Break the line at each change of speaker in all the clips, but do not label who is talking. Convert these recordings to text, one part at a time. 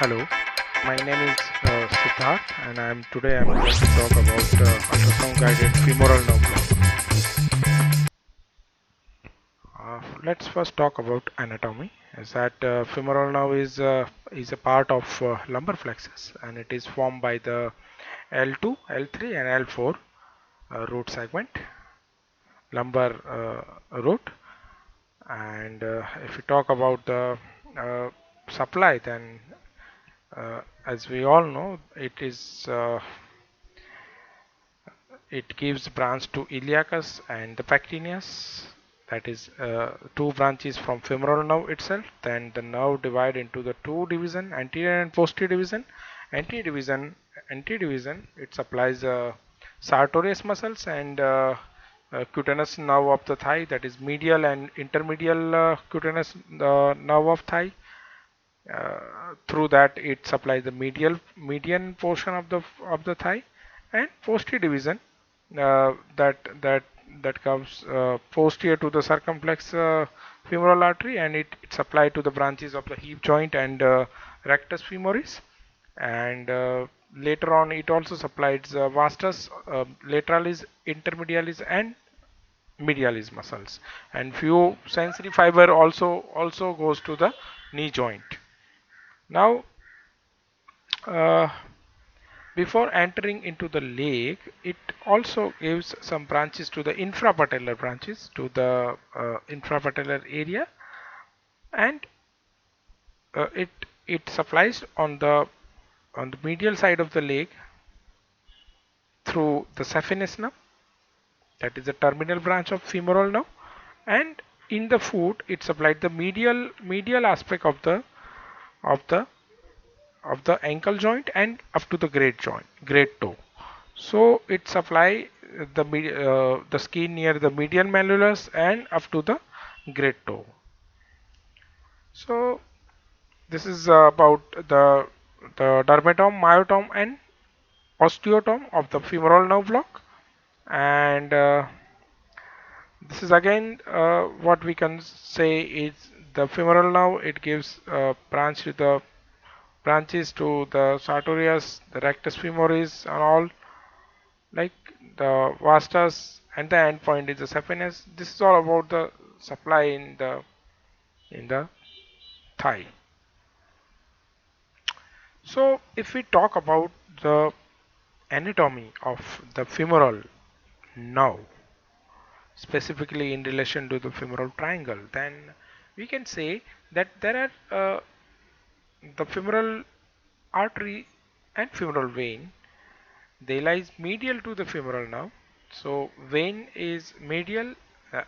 Hello, my name is Siddharth, and today I'm going to talk about ultrasound guided femoral nerve block. Let's first talk about anatomy. Is that femoral nerve is a part of lumbar plexus, and it is formed by the L2, L3, and L4 root segment, lumbar root. And if we talk about the uh, supply, then as we all know, it gives branch to iliacus and the pectineus. That is two branches from femoral nerve itself. Then the nerve divide into the two division, anterior and posterior division. Anterior division, anterior division, it supplies sartorius muscles and cutaneous nerve of the thigh. That is medial and intermedial cutaneous nerve of thigh. Through that, it supplies the median portion of the thigh, and posterior division that comes posterior to the circumflex femoral artery, and it supplied to the branches of the hip joint and rectus femoris. And later on, it also supplies vastus lateralis, intermedialis, and medialis muscles, and few sensory fiber also goes to the knee joint. Now, uh, before entering into the leg, it also gives some branches to the infrapatellar branches to the infrapatellar area, and it supplies on the medial side of the leg through the saphenous nerve, that is the terminal branch of femoral nerve, and in the foot it supplied the medial aspect of the ankle joint and up to the great toe. So it supply the skin near the medial malleolus and up to the great toe. So this is about the dermatome, myotome, and osteotome of the femoral nerve block. And this is again what we can say is the femoral nerve. It gives branches to the sartorius, the rectus femoris, and all, like the vastus, and the end point is the saphenous. This is all about the supply in the thigh. So if we talk about the anatomy of the femoral nerve, specifically in relation to the femoral triangle, then we can say that there are the femoral artery and femoral vein. They lies medial to the femoral nerve. So vein is medial,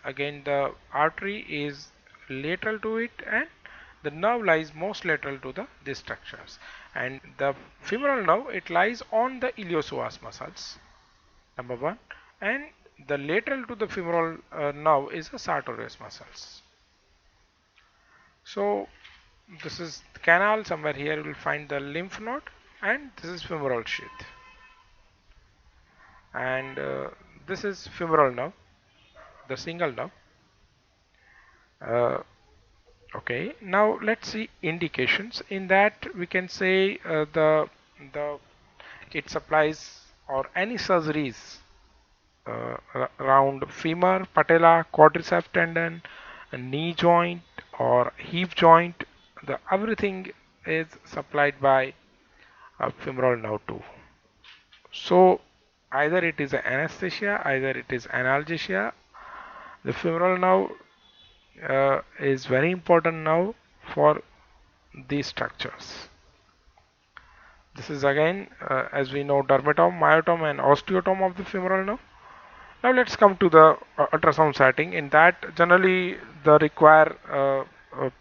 again the artery is lateral to it, and the nerve lies most lateral to these structures. And the femoral nerve, it lies on the iliopsoas muscles, number one, and the lateral to the femoral nerve is the sartorius muscles. So this is the canal. Somewhere here you will find the lymph node, and this is femoral sheath, and this is femoral nerve, the single nerve. Uh, okay, now let's see indications. In that we can say the it supplies or any surgeries around femur, patella, quadriceps tendon, a knee joint or hip joint. The everything is supplied by femoral nerve too. So either it is anesthesia, either it is analgesia. The femoral nerve is very important now for these structures. This is again, as we know, dermatome, myotome, and osteotome of the femoral nerve. Now let's come to the ultrasound setting. In that, generally the required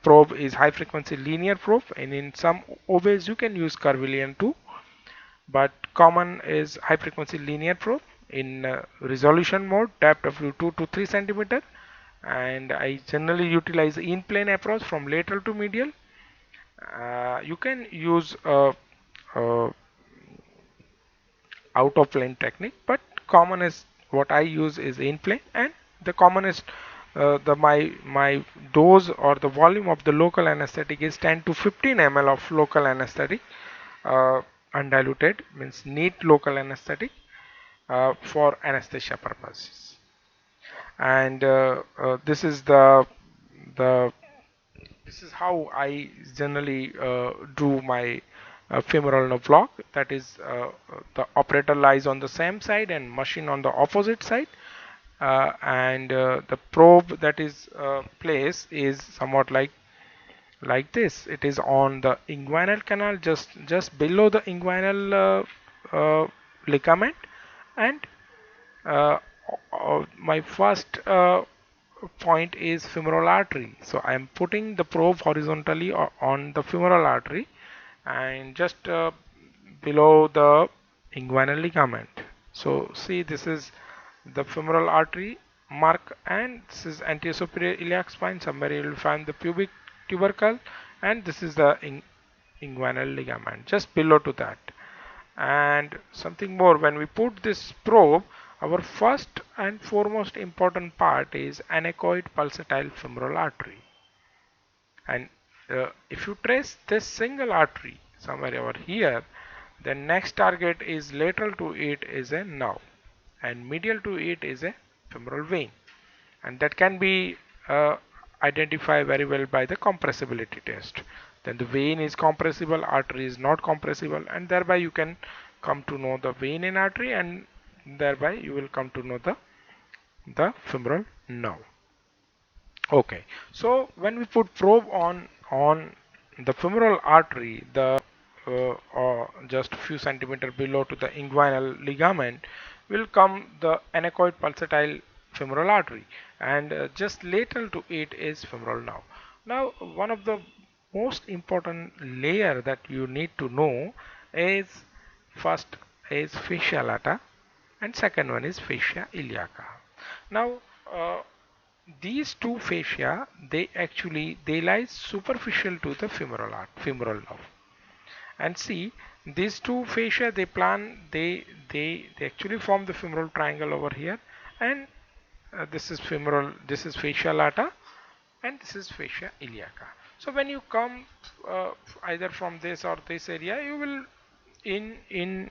probe is high frequency linear probe, and in some OBs you can use curvilinear too, but common is high frequency linear probe in resolution mode, depth of 2 to 3 centimeter, and I generally utilize in plane approach from lateral to medial. You can use a out of plane technique, but common is what I use is in plane, and the commonest the my dose or the volume of the local anesthetic is 10 to 15 ml of local anesthetic, uh, undiluted, means neat local anesthetic, for anesthesia purposes. And this is the this is how I generally do my femoral nerve block. That is, the operator lies on the same side and machine on the opposite side, and the probe that is placed is somewhat like this. It is on the inguinal canal, just below the inguinal ligament, and uh, my first point is femoral artery. So I am putting the probe horizontally on the femoral artery and just below the inguinal ligament. So see, this is the femoral artery mark, and this is anterior superior iliac spine. Somewhere you will find the pubic tubercle, and this is the inguinal ligament just below to that. And something more, when we put this probe, our first and foremost important part is anechoid pulsatile femoral artery. And if you trace this single artery somewhere over here, the next target is lateral to it is a nerve, and medial to it is a femoral vein, and that can be identified very well by the compressibility test. Then the vein is compressible, artery is not compressible, and thereby you can come to know the vein and artery, and thereby you will come to know the femoral nerve. Okay, so when we put probe on the femoral artery, the just a few centimeter below to the inguinal ligament, will come the anechoid pulsatile femoral artery, and just lateral to it is femoral nerve. Now, one of the most important layer that you need to know is, first is fascia lata, and second one is fascia iliaca. Now, uh, these two fascia, they lie superficial to the femoral nerve. And see, these two fascia, they actually form the femoral triangle over here, and this is fascia lata, and this is fascia iliaca. So when you come either from this or this area, you will in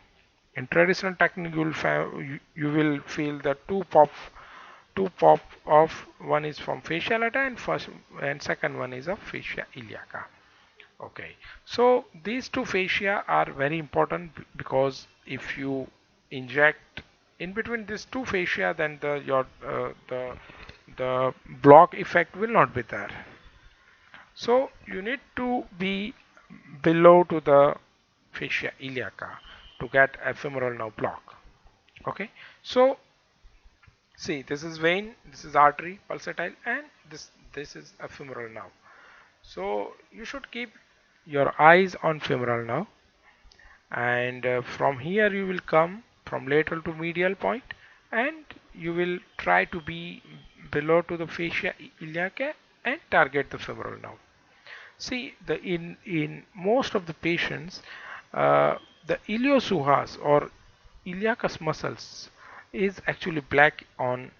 traditional technique you will feel the two pop of, one is from fascia lata and first and second one is of fascia iliaca. Okay, so these two fascia are very important because if you inject in between these two fascia, then the block effect will not be there. So you need to be below to the fascia iliaca to get a femoral nerve block. Okay, so see, this is vein, this is artery, pulsatile, and this is a femoral nerve. So you should keep your eyes on femoral nerve, and from here you will come from lateral to medial point, and you will try to be below to the fascia iliaca and target the femoral nerve. See, the in most of the patients, the iliopsoas or iliacus muscles is actually black on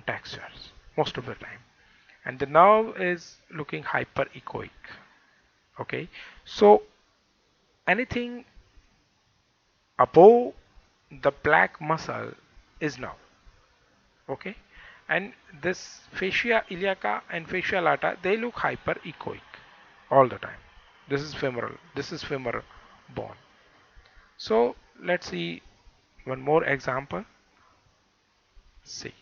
textures most of the time, and the nerve is looking hyperechoic. Okay, so anything above the black muscle is nerve. Okay, and this fascia iliaca and fascia lata, they look hyperechoic all the time. This is femoral, this is femoral bone. So let's see one more example. See,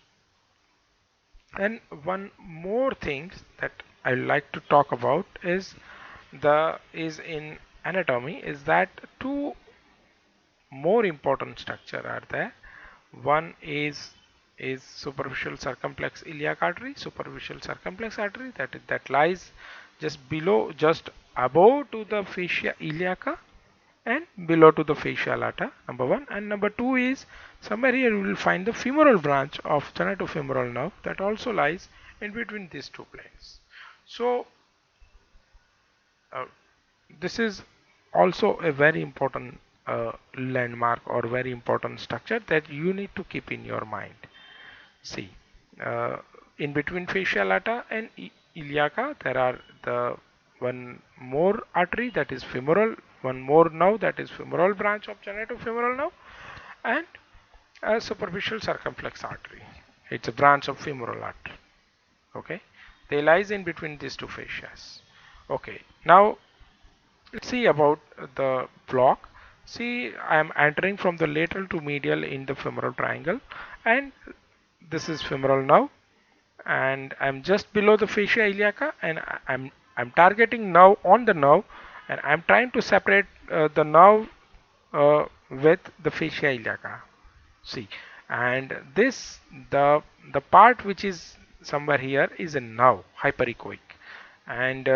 and one more thing that I like to talk about is in anatomy, is that two more important structure are there. One is superficial circumflex iliac artery, superficial circumflex artery, that lies just below, just above to the fascia iliaca and below to the fascia lata, number one. And number two is, somewhere here you will find the femoral branch of genitofemoral nerve that also lies in between these two planes. So uh, this is also a very important landmark or very important structure that you need to keep in your mind. See, uh, in between fascia lata and iliaca, there are the one more artery, that is femoral, one more nerve, that is femoral branch of genitofemoral nerve, and a superficial circumflex artery. It's a branch of femoral artery. Okay, they lies in between these two fascias. Okay, now let's see about the block. See, I am entering from the lateral to medial in the femoral triangle, and this is femoral nerve, and I'm just below the fascia iliaca, and I'm targeting now on the nerve, and I'm trying to separate the nerve with the fascia iliaca. See, and this the part which is somewhere here is a nerve, hyperechoic, and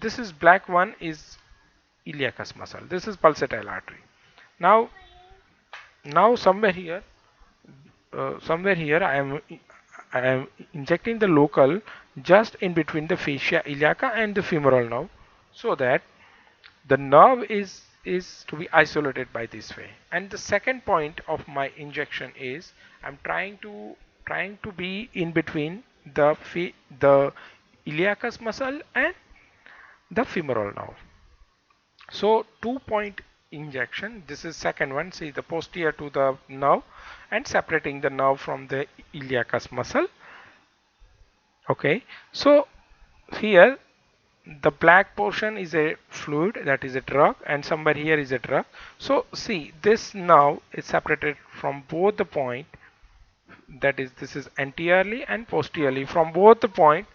this is black one is iliacus muscle. This is pulsatile artery. Now, somewhere here I am injecting the local just in between the fascia iliaca and the femoral nerve, so that the nerve is to be isolated by this way. And the second point of my injection is I'm trying to be in between the iliacus muscle and the femoral nerve. So 2-point injection. This is second one. See, the posterior to the nerve and separating the nerve from the iliacus muscle. Okay. So here the black portion is a fluid, that is a drug, and somewhere here is a drug. So see, this nerve is separated from both the point, that is this is anteriorly and posteriorly from both the point,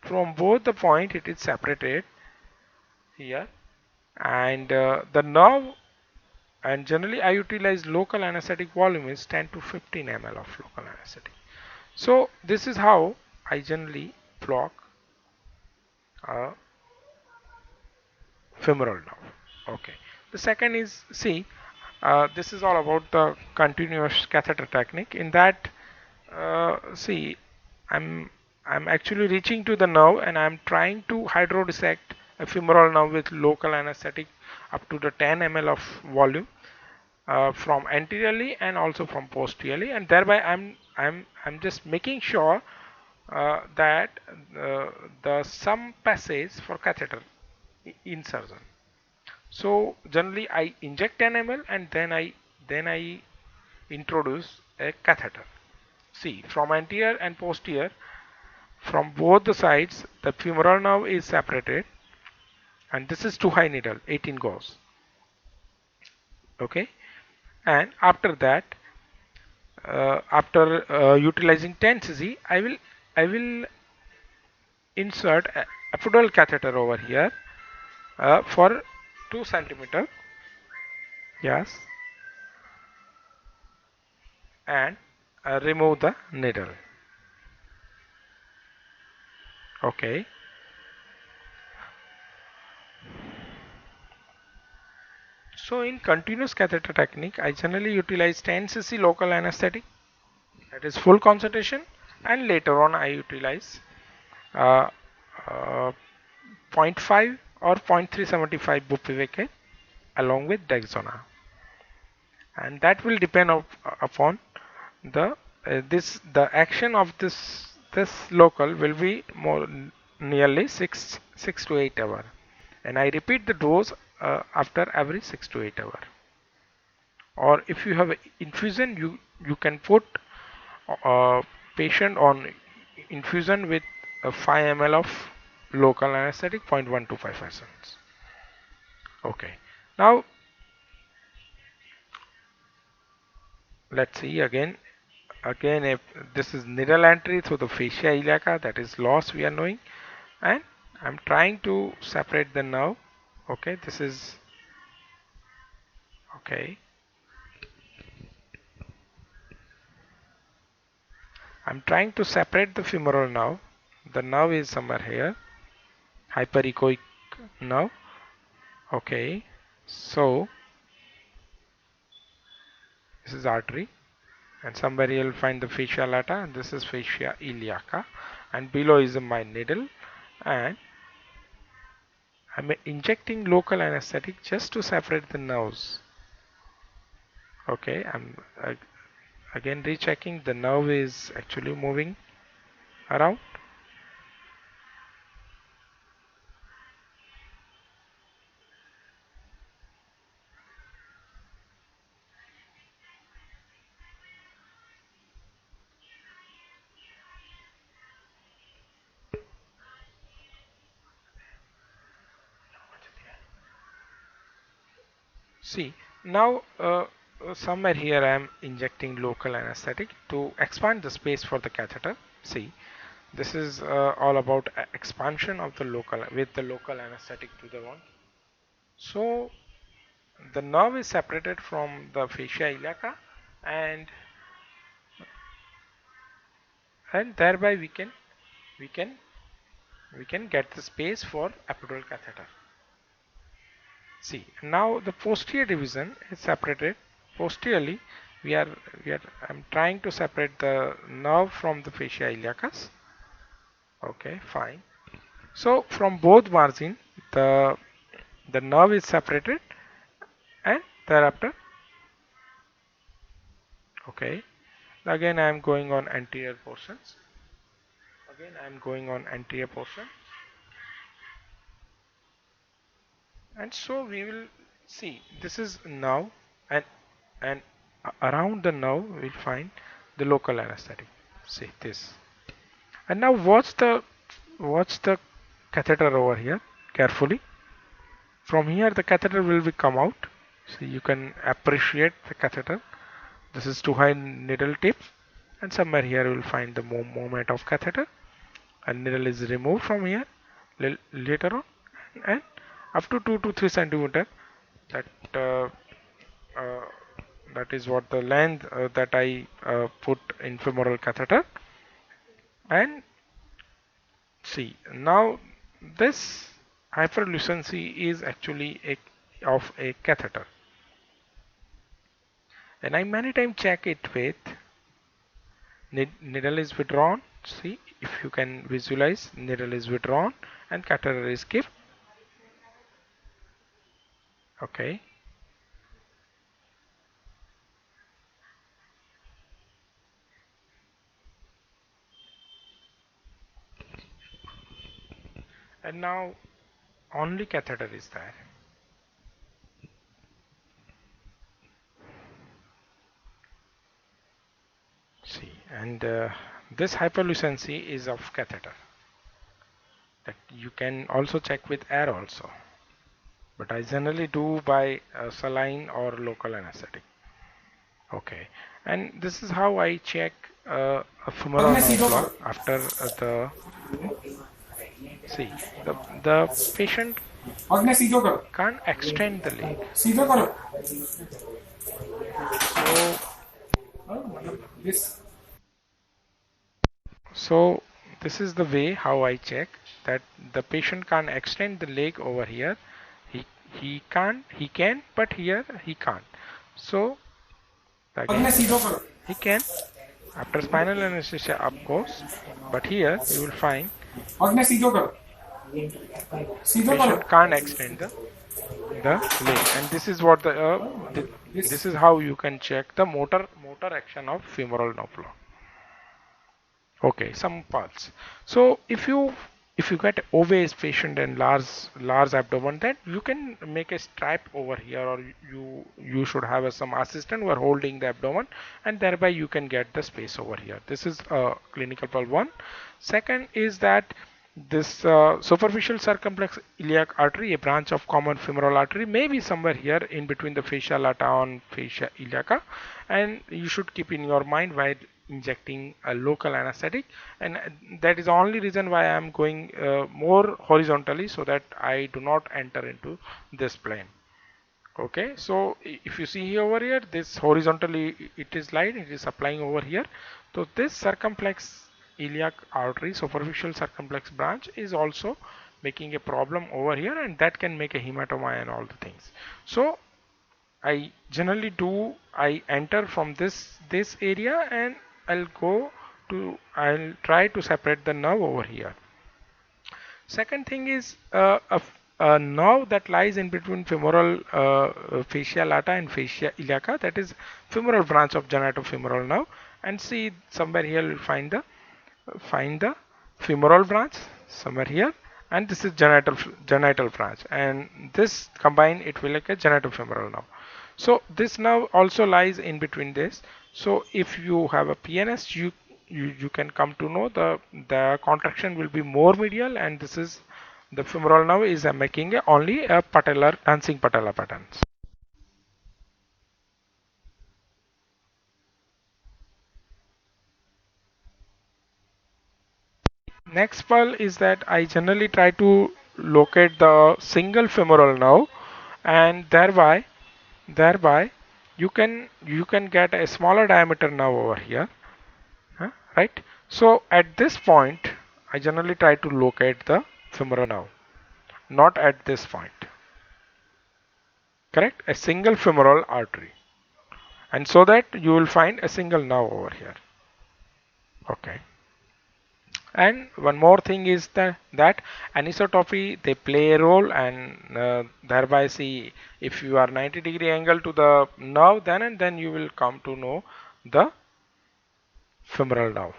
it is separated here, and the nerve, and generally I utilize local anesthetic volume is 10 to 15 ml of local anesthetic. So this is how I generally block a femoral nerve. Okay. The second is, see, this is all about the continuous catheter technique. In that, see, I'm actually reaching to the nerve and I'm trying to hydrodissect a femoral nerve with local anesthetic up to the 10 ml of volume from anteriorly and also from posteriorly, and thereby I'm just making sure that the some passage for catheter insertion. So generally I inject 10 ml and then I introduce a catheter. See, from anterior and posterior, from both the sides, the femoral nerve is separated, and this is 2 high needle, 18 gauge. Okay, and after that, after utilizing 10 cc, I will insert a epidural catheter over here for 2 centimeter. Yes, and remove the needle. Okay. So in continuous catheter technique, I generally utilize 10 cc local anesthetic, that is full concentration, and later on I utilize uh, uh, zero point 0.5 or 0.375 bupivacaine along with Dexona, and that will depend upon the the action of this local will be more nearly 6 to 8 hour, and I repeat the dose after every 6 to 8 hour. Or if you have infusion, you can put patient on infusion with 5 ml of local anesthetic, 0.125%. Okay, now let's see again if this is needle entry through the fascia iliaca, that is loss we are knowing, and I'm trying to separate the nerve. Okay, this is okay. I'm trying to separate the femoral nerve. The nerve is somewhere here, hyperechoic nerve. Okay, so this is artery, and somewhere you'll find the fascia lata, and this is fascia iliaca, and below is my needle, and I'm injecting local anesthetic just to separate the nerves. Okay, I'm again rechecking the nerve is actually moving. around. See, now somewhere here I am injecting local anesthetic to expand the space for the catheter. See, this is all about expansion of the local with the local anesthetic to the one. So the nerve is separated from the fascia iliaca, and thereby we can we can get the space for epidural catheter. See, now the posterior division is separated. Posteriorly, we are I'm trying to separate the nerve from the fascia iliacus. Okay, fine. So from both margin, the nerve is separated, and thereafter, okay. Again, I am going on anterior portions. Again, I am going on anterior portion, and so we will see. This is nerve, and around the nerve we'll find the local anesthetic. See this. And now watch the catheter over here carefully. From here the catheter will be come out. So you can appreciate the catheter. This is too high needle tip, and somewhere here you will find the movement of catheter, and needle is removed from here later on, and up to 2 to 3 centimeter. That uh, uh, that is what the length that I put in femoral catheter. And see, now this hyperlucency is actually of a catheter, and I many times check it with needle is withdrawn. See, if you can visualize, needle is withdrawn and catheter is kept. Okay, and now only catheter is there. See, and this hyperlucency is of catheter. That you can also check with air also, but I generally do by saline or local anesthetic. Okay, and this is how I check a femoral nerve block after the see the patient can't extend the leg. So this is the way how I check that the patient can't extend the leg over here. He can, but here he can't. So again he can after spinal anesthesia up goes, but here you will find patient can't extend the leg, and this is what this is how you can check the motor action of femoral nerve block. Okay, some parts. So if you get obese patient and large abdomen, then you can make a strap over here, or you should have some assistant who are holding the abdomen, and thereby you can get the space over here. This is clinical problem one. Second is that this superficial circumflex iliac artery, a branch of common femoral artery, may be somewhere here in between the fascia lata and fascia iliaca, and you should keep in your mind while injecting a local anesthetic, and that is the only reason why I am going more horizontally, so that I do not enter into this plane. Okay, so if you see here over here, this horizontally it is light, it is applying over here. So this circumflex iliac artery, superficial circumflex branch, is also making a problem over here, and that can make a hematoma and all the things. So I generally do, I enter from this area, and I'll try to separate the nerve over here. Second thing is a nerve that lies in between femoral fascia lata and fascia iliaca, that is femoral branch of genitofemoral nerve, and see somewhere here you'll find the femoral branch somewhere here, and this is genital branch, and this combine it will like a genitofemoral nerve. So this nerve also lies in between this. So if you have a PNS, you can come to know the contraction will be more medial, and this is the femoral nerve is making only a patellar dancing patella patterns. Next pearl is that I generally try to locate the single femoral nerve, and thereby you can get a smaller diameter nerve over here, right? So at this point, I generally try to locate the femoral nerve, not at this point, correct? A single femoral artery, and so that you will find a single nerve over here. Okay. And one more thing is that anisotropy they play a role, and thereby see if you are 90-degree angle to the nerve, then and then you will come to know the femoral nerve,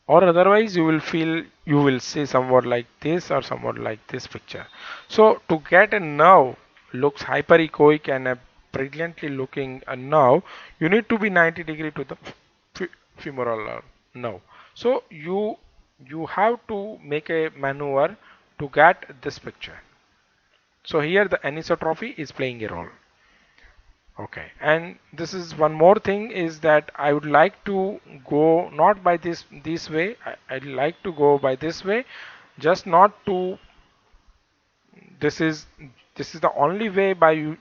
or otherwise you will feel you will see somewhat like this or somewhat like this picture. So to get a nerve looks hyperechoic and a brilliantly looking a nerve, you need to be 90-degree to the femoral nerve. So you have to make a maneuver to get this picture. So here the anisotropy is playing a role. Okay, and this is one more thing is that I would like to go not by this way. I'd like to go by this way, just not to. This is this is the only way by you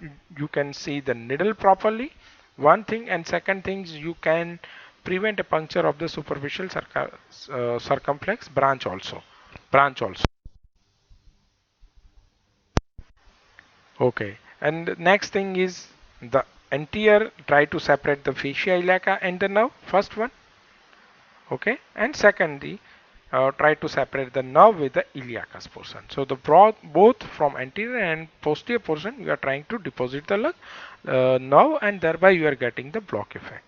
can see the needle properly. One thing, and second thing is you can prevent a puncture of the superficial circumflex branch also. Okay, and the next thing is the anterior try to separate the fascia iliaca and the nerve, first one. Okay, and secondly try to separate the nerve with the iliacus portion. So the both from anterior and posterior portion you are trying to deposit the nerve, and thereby you are getting the block effect.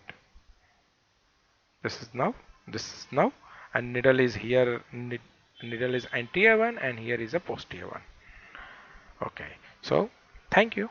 This is nerve, and needle is here. Needle is anterior one, and here is a posterior one. Okay, so thank you.